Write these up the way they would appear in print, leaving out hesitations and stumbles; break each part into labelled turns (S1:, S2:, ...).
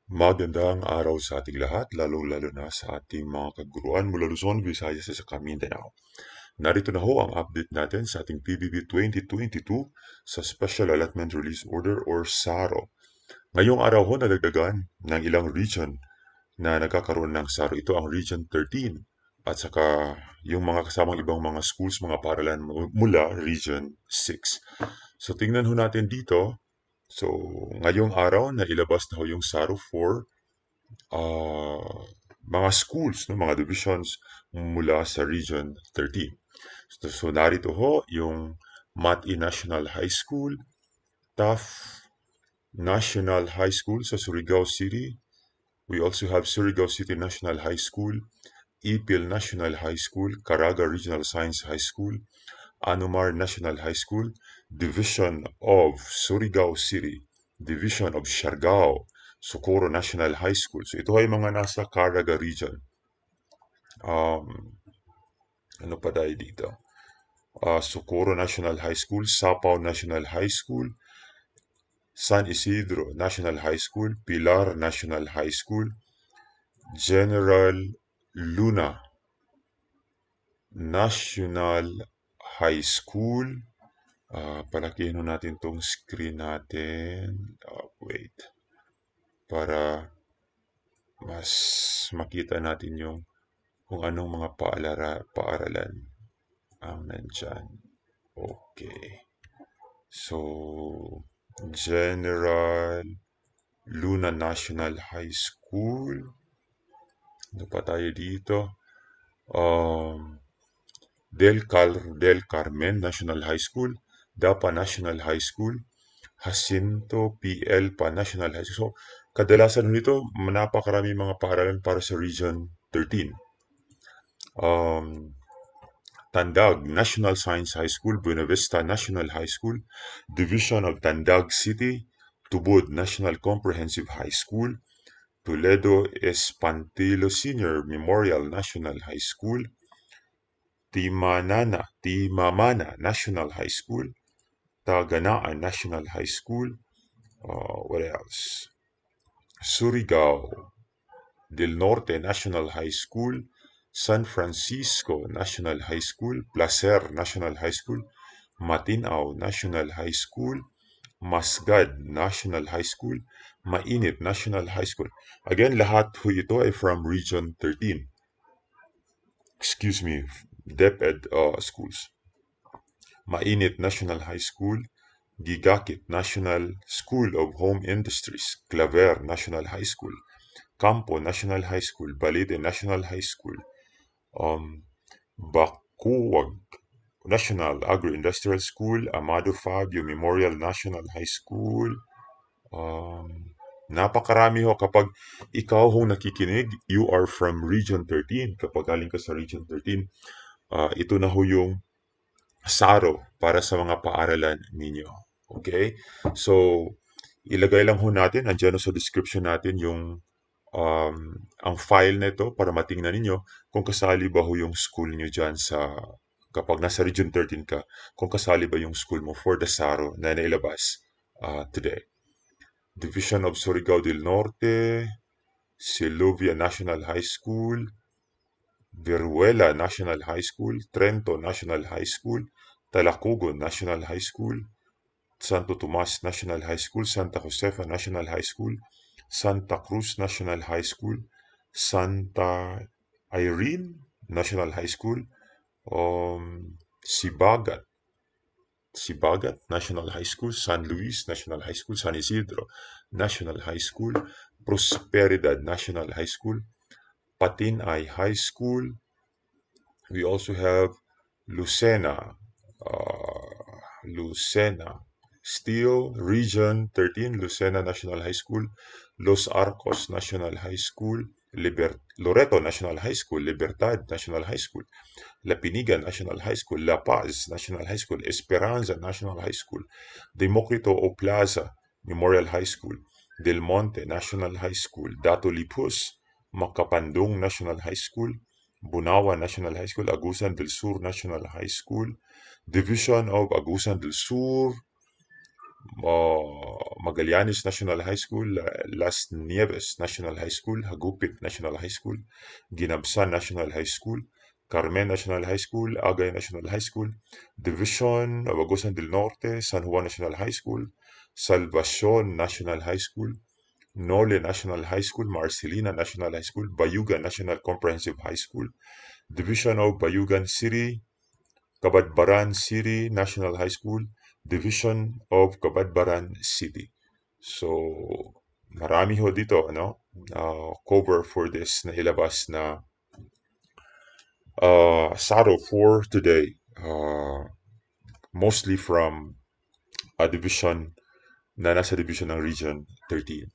S1: Magandang araw sa ating lahat, lalo-lalo na sa ating mga kaguruan mula Luzon, Visayas at sa Mindanao. Narito na ho ang update natin sa ating PBB 2022 sa Special Allotment Release Order or SARO. Ngayong araw ho nadagdagan ng ilang region na nagkakaroon ng SARO. Ito ang Region 13 at saka yung mga kasamang ibang mga schools, mga paaralan mula Region 6. So tingnan ho natin dito. So ngayong araw na ilabas na ho yung SARO for mga schools, no, mga divisions mula sa Region 13. So narito ho yung Mati National High School, TAF National High School sa Surigao City. We also have Surigao City National High School, Ipil National High School, Caraga Regional Science High School, Anumar National High School, Division of Surigao City, Division of Siargao, Socorro National High School. So ito ay mga nasa Caraga region. Ano pa tayo dito? Socorro National High School, Sapao National High School, San Isidro National High School, Pilar National High School, General Luna National High School. Palakihin natin tong screen natin. Wait. Para mas makita natin yung kung anong mga paaralan ang nandyan. Okay. So, General Luna National High School. Ano pa tayo dito? Del Carmen National High School, Dapa National High School, Jacinto P. Elpa National High School. So, kadalasan nito, napakarami mga paaralan para sa Region 13. Tandag National Science High School, Buena Vista National High School, Division of Tandag City, Tubod National Comprehensive High School, Toledo Espantilo Senior Memorial National High School, Timamana National High School, Taganaan National High School, what else? Surigao del Norte National High School, San Francisco National High School, Placer National High School, Matinao National High School, Masgad National High School, Mainit National High School. Again, lahat po ito ay from Region 13. Excuse me, DepEd schools. Mainit National High School, Gigakit National School of Home Industries, Claver National High School, Campo National High School, Balite National High School, Bacuwag National Agro-Industrial School, Amado Fabio Memorial National High School. Napakarami ho. Kapag ikaw hong nakikinig, you are from Region 13. Kapag galing ka sa Region 13, ito na ho yung SARO para sa mga paaralan ninyo. Okay? So, ilagay lang ho natin, andyan sa description natin yung ang file nito para matingnan ninyo kung kasali ba ho yung school nyo dyan sa kapag nasa Region 13 ka, kung kasali ba yung school mo for the SARO na nailabas today. Division of Surigao del Norte, Siluvia National High School, Veruela National High School, Trento National High School, Talacugon National High School, Santo Tomas National High School, Santa Josefa National High School, Santa Cruz National High School, Santa Irene National High School, Sibagat National High School, San Luis National High School, San Isidro National High School, Prosperidad National High School, Patinay High School. We also have Lucena Steel Region 13, Lucena National High School, Los Arcos National High School, Loreto National High School, Libertad National High School, La Piniga National High School, La Paz National High School, Esperanza National High School, Democrito O Plaza Memorial High School, Del Monte National High School, Dato Lipus, Macapandong National High School, Bunawa National High School, Agusan del Sur National High School, Division of Agusan del Sur, Magallanes National High School, Las Nieves National High School, Hagupit National High School, Ginabsan National High School, Carmen National High School, Agay National High School, Division of Agusan del Norte, San Juan National High School, Salvacion National High School, Nole National High School, Marcelina National High School, Bayugan National Comprehensive High School, Division of Bayugan City, Cabadbaran City National High School, Division of Cabadbaran City. So, marami ho dito, ano, cover for this na ilabas na SARO for today. Mostly from a division na nasa division ng Region 13.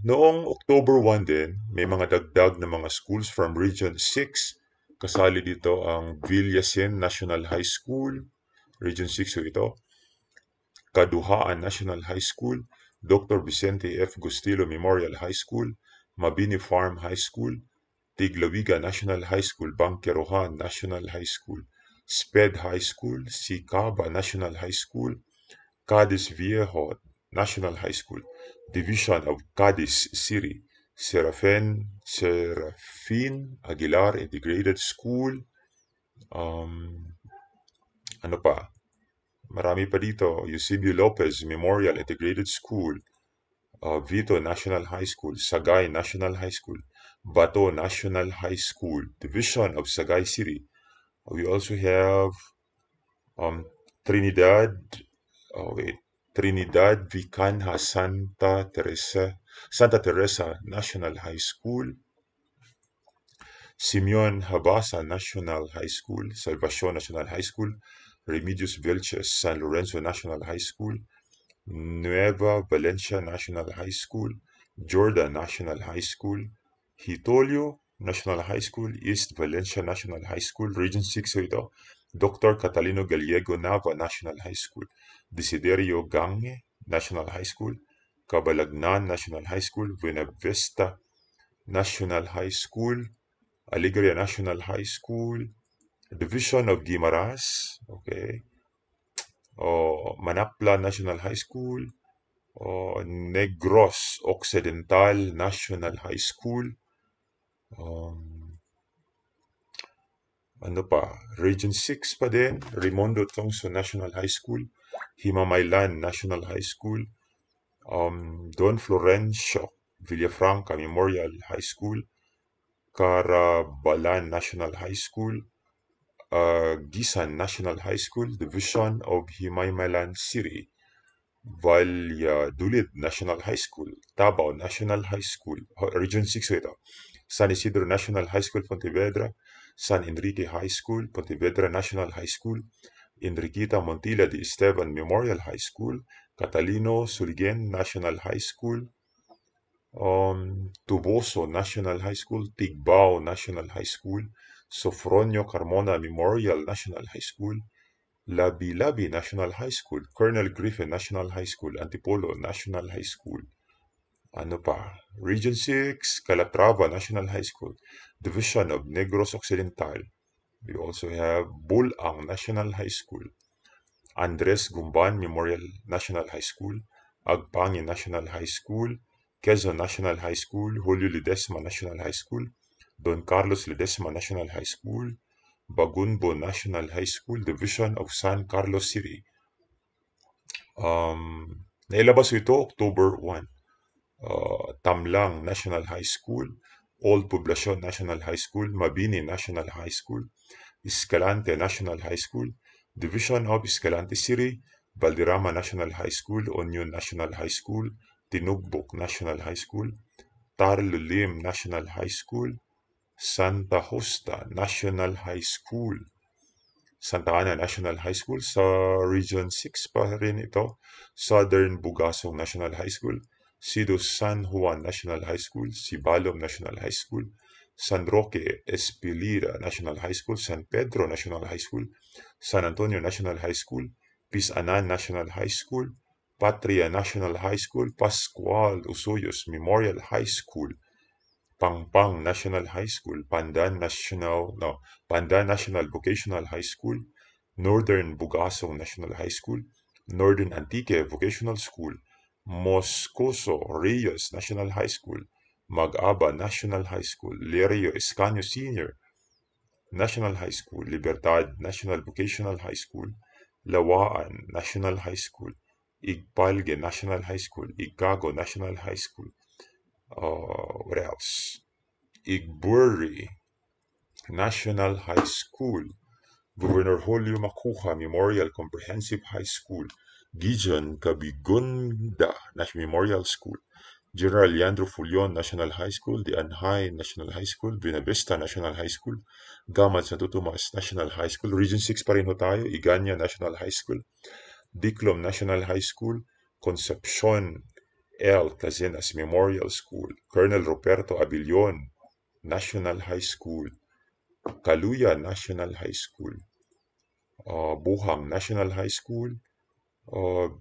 S1: Noong October 1 din, may mga dagdag na mga schools from Region 6. Kasali dito ang Villasen National High School, Region 6 ho ito. Kaduhaan National High School, Dr. Vicente F. Gustilo Memorial High School, Mabini Farm High School, Tiglawiga National High School, Bangkerohan National High School, SPED High School, Sicaba National High School, Cadiz Viejo National High School, Division of Cadiz City, Serafin Aguilar Integrated School, ano pa, marami pa dito, Eusebio Lopez Memorial Integrated School, Vito National High School, Sagay National High School, Bato National High School, Division of Sagay City. We also have um, Trinidad, Trinidad Vicanha Santa Teresa National High School, Simeon Habasa National High School, Salvacion National High School, Remedios Vilches San Lorenzo National High School, Nueva Valencia National High School, Jordan National High School, Hitolio National High School, East Valencia National High School, Region 6 ito, Dr. Catalino Gallego Nava National High School, Desiderio Gange National High School, Cabalagnan National High School, Buena Vista National High School, Alegria National High School, Division of Guimaras, okay, Manapla National High School, Negros Occidental National High School, ano pa, Region 6 pa din, Raimundo Tongso National High School, Himamaylan National High School, Don Florencio Villafranca Memorial High School, Carabalan National High School, Gisan National High School, Division of Himaymalan City, Valladolid National High School, Tabao National High School, Region 6 ito, San Isidro National High School, Pontevedra, San Enrique High School, Pontevedra National High School, Enriqueta Montilla de Esteban Memorial High School, Catalino Suriguen National High School, Tuboso National High School, Tigbao National High School, Sofronio Carmona Memorial National High School, Labi-Labi National High School, Colonel Griffin National High School, Antipolo National High School. Ano pa? Region 6, Calatrava National High School, Division of Negros Occidental. We also have Bulang National High School, Andres Gumban Memorial National High School, Agpangin National High School, Quezon National High School, Julio Ledesma National High School, Don Carlos Ledesma National High School, Bagunbo National High School, Division of San Carlos City. Nailabas ito October 1. Tamlang National High School, Old Poblacion National High School, Mabini National High School, Escalante National High School, Division of Escalante City, Valderrama National High School, Union National High School, Tinugbok National High School, Tarlulim National High School, Santa Justa National High School, Santa Ana National High School sa Region 6 pa rin ito, Southern Bugasong National High School, Sido San Juan National High School, Sibalom National High School, San Roque Espilira National High School, San Pedro National High School, San Antonio National High School, Pisanan National High School, Patria National High School, Pascual Usuyos Memorial High School, Pangpang National High School, Pandan National Vocational High School, Northern Bugasong National High School, Northern Antique Vocational School, Moscoso Reyes National High School, Mag-aba National High School, Lirio Escanio Senior National High School, Libertad National Vocational High School, Lawaan National High School, Igpalge National High School, Igago National High School, what else? Igburi National High School, Governor Julio Macuja Memorial Comprehensive High School, Gijon Cabigunda Memorial School, General Leandro Fulion National High School, the Anhay National High School, Buenavista National High School, Gamat Santo Tomas National High School, Region 6 pa rin ho tayo, Iganya National High School, Diclom National High School, Concepcion L. Casenas Memorial School, Colonel Roberto Abilion National High School, Kaluya National High School, Buhang National High School,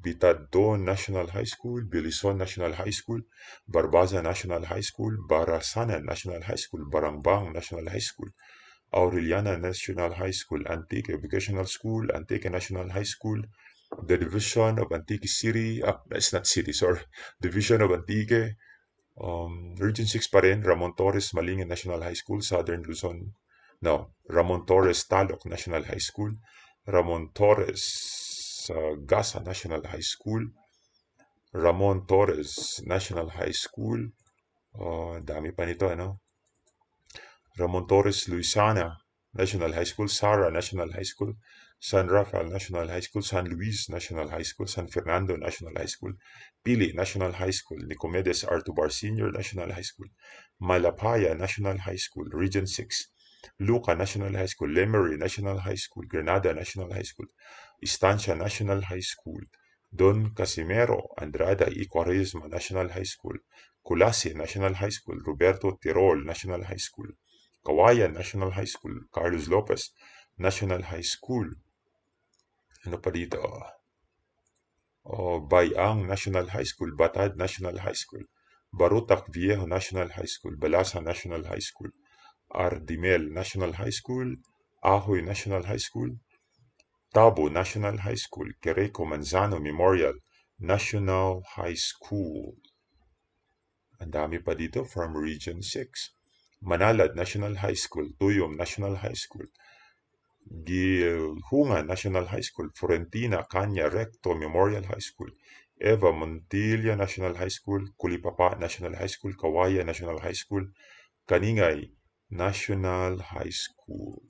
S1: Bitadon National High School, Bilison National High School, Barbaza National High School, Barasanan National High School, Barangbang National High School, Aureliana National High School, Antique Educational School, Antique National High School, the Division of Antique City, it's not city, sorry, Division of Antique, Region 6 pa rin, Ramon Torres Malingen National High School, Southern Luzon, no, Ramon Torres Talok National High School, Ramon Torres Gasa National High School, Ramon Torres National High School, dami pa nito, ano? Ramon Torres Luisana National High School, Sara National High School, San Rafael National High School, San Luis National High School, San Fernando National High School, Pili National High School, Nicomedes Artubar Senior National High School, Malapaya National High School, Region 6, Luca National High School, Lemery National High School, Granada National High School, Estancia National High School, Don Casimero Andrada y Quaresma National High School, Culasi National High School, Roberto Tirol National High School, Kawayan National High School, Carlos Lopez National High School, ano pa dito? Bayang National High School, Batad National High School, Barutak Viejo National High School, Balasa National High School, Ardimel National High School, Ahoy National High School, Tabo National High School, Quereco Manzano Memorial National High School. Ang dami pa dito from Region 6. Manalad National High School, Tuyom National High School, Gilhunga National High School, Florentina Caña Recto Memorial High School, Eva Montilla National High School, Kulipapa National High School, Kawaya National High School, Kaningay National High School,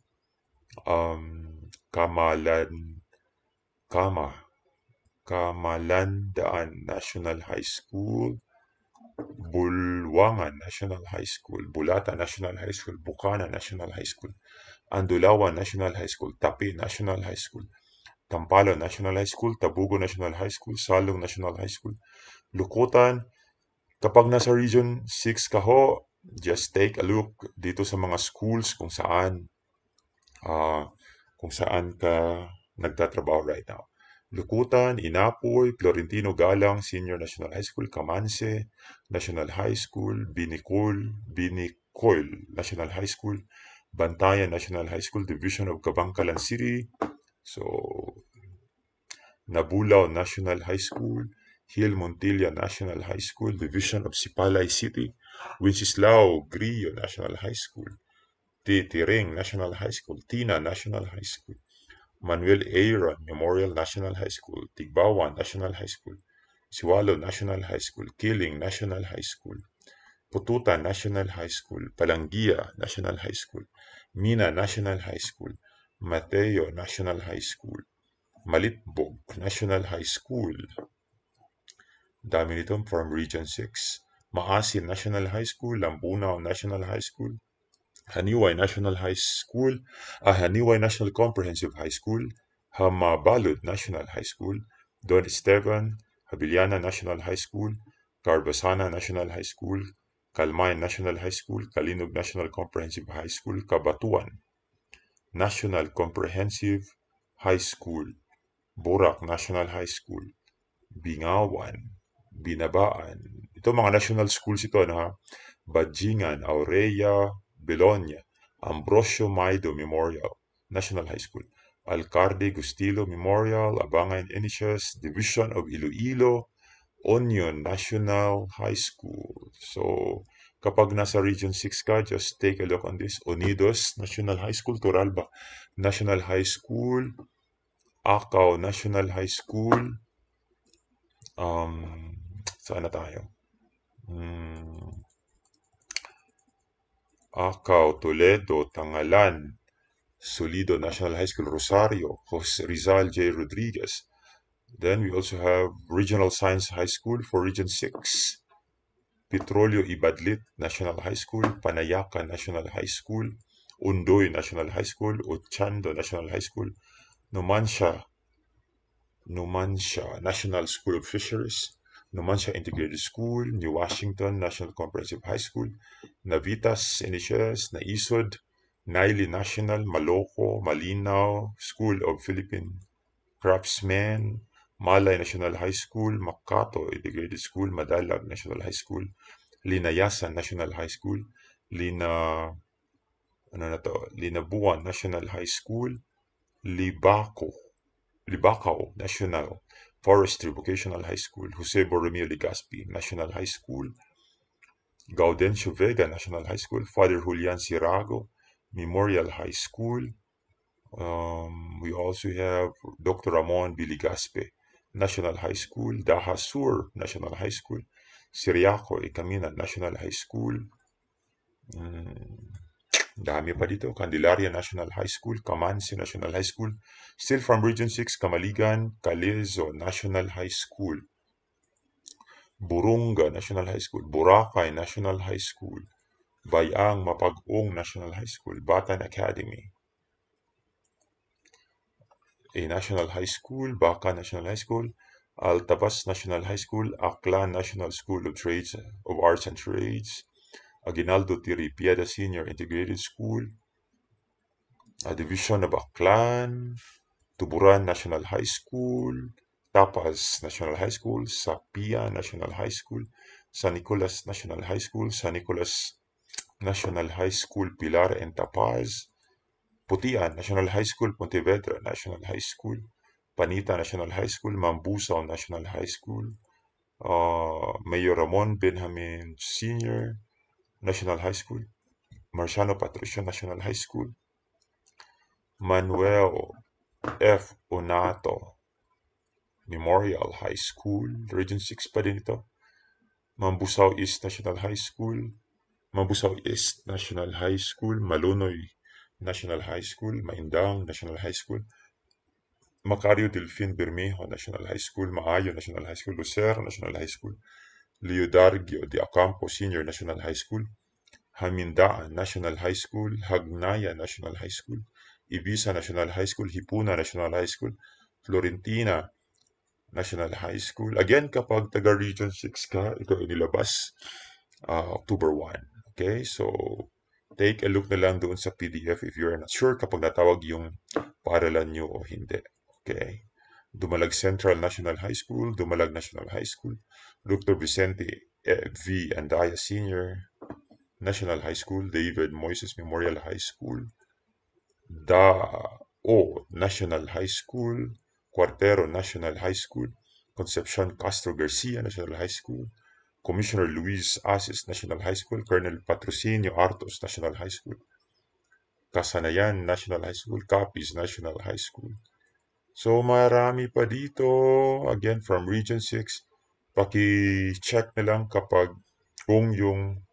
S1: Kamalandaan National High School, Bulwangan National High School, Bulata National High School, Bukana National High School, Andulawan National High School, Tapi National High School, Tampalo National High School, Tabugo National High School, Salong National High School, Lukutan. Kapag nasa Region 6 ka ho, just take a look dito sa mga schools kung saan ka nagtatrabaho right now. Lukutan, Inapoy, Florentino Galang Senior National High School, Camanse National High School, Binicoil National High School, Bantayan National High School, Division of Kabangkalan City, so Nabulao National High School, Hill Montilla National High School, Division of Sipalay City, Wenceslao Grillo National High School, Titiring National High School, Tina National High School, Manuel Aaron Memorial National High School, Tigbawan National High School, Siwalo National High School, Kiling National High School, Pututa National High School, Palangia National High School, Mina National High School, Mateo National High School, Malitbog National High School, dami nito from Region 6, Maasin National High School, Lambunaw National High School, Haniway National High School, Haniway National Comprehensive High School, Hamabalud National High School, Don Esteban, Habiliana National High School, Carbasana National High School, Kalmay National High School, Kalinog National Comprehensive High School, Kabatuan National Comprehensive High School, Burak National High School, Bingawan, Binabaan. Ito mga national schools ito, no? Bajingan, Aurelia, Belonia, Ambrosio Maido Memorial National High School, Alcalde Gustilo Memorial, Abangan Inicias, Division of Iloilo, Onion National High School. So, kapag nasa Region 6 ka, just take a look on this. Unidos National High School, Turalba National High School, Acau National High School, saan na tayo? Acau, Toledo, Tangalan, Solido National High School, Rosario, Jose Rizal J. Rodriguez. Then we also have Regional Science High School for Region 6. Petrolio Ibadlit National High School, Panayaka National High School, Undoy National High School, Ochando National High School, Numancia National School of Fisheries, Numancia Integrated School, New Washington National Comprehensive High School, Navitas Inicias, Naisod, Naili National, Maloco, Malinaw School of Philippine Craftsmen, Malay National High School, Makato Integrated School, Madalag National High School, Linayasan National High School, Linabuan National High School, Libacao National Forestry Vocational High School, Jose Borromeo Legazpi National High School, Gaudencio Vega National High School, Father Julian Sirago Memorial High School. We also have Dr. Ramon B. Legazpi National High School, Daha Sur National High School, Siriaco Camina National High School. Dami pa dito. Candelaria National High School, Camansi National High School. Still from Region 6, Camaligan, Calezo National High School. Burunga National High School, Boracay National High School, Bayang Mapag-ong National High School, Batan Academy, a National High School, Baka National High School, Altabas National High School, Aklan National School of Trades of Arts and Trades, Aguinaldo Tiripieda Senior Integrated School, a division of Aklan, Tuburan National High School, Tapas National High School, Sapia National High School, San Nicolas National High School, San Nicolas National High School, Pilar and Tapaz, Putian National High School, Pontevedra National High School, Panita National High School, Mambusaw National High School, Mayor Ramon Benjamin Sr. National High School, Marciano Patricio National High School, Manuel F. Onato Memorial High School, Region 6 pa din ito, Mambusaw East National High School, Mambusaw East National High School, Malunoy National High School, Maindang National High School, Macario Delfin Bermejo National High School, Maayo National High School, Lucero National High School, Leodargio de Acampo Senior National High School, Hamindaan National High School, Hagnaya National High School, Ibiza National High School, Hipuna National High School, Florentina National High School. Again, kapag taga Region 6 ka, ito inilabas October 1. Okay, so take a look na lang doon sa PDF if you're not sure kapag natawag yung paaralan nyo o hindi. Okay. Dumalag Central National High School, Dumalag National High School, Dr. Vicente V. Andaya Sr. National High School, David Moises Memorial High School, Dao National High School, Cuartero National High School, Concepcion Castro Garcia National High School, Commissioner Luis Asis National High School, Colonel Patrocinio Artos National High School, Kasanayan National High School, Capiz National High School. So marami pa dito, again from Region 6, paki-check na lang kapag kung yung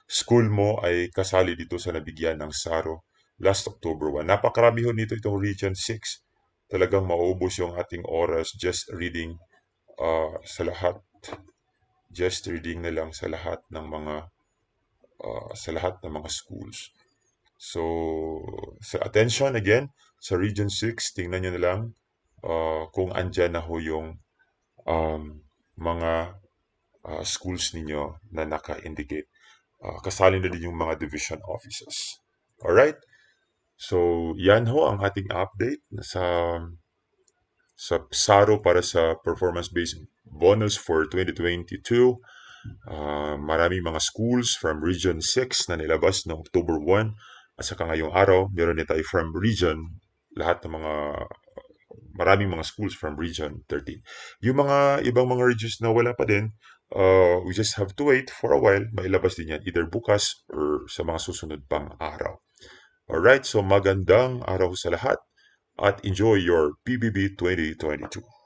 S1: school mo ay kasali dito sa nabigyan ng SARO last October 1. Napakarami ho nito itong Region 6. Talagang maubos yung ating oras just reading sa lahat. Just reading na lang sa lahat ng mga schools. So, sa attention again, sa Region 6, tingnan nyo na lang kung andyan na ho yung mga schools ninyo na naka-indicate. Kasali na din yung mga division offices. Alright? So, yan ho ang ating update sa SARO para sa performance-based bonus for 2022. Maraming mga schools from Region 6 na nilabas noong October 1 at saka ngayong araw, meron din tayo from Region lahat ng maraming mga schools from Region 13. Yung mga ibang mga regions na wala pa din, we just have to wait for a while. Mailabas din yan either bukas or sa mga susunod pang araw. Alright, so magandang araw sa lahat at enjoy your PBB 2022.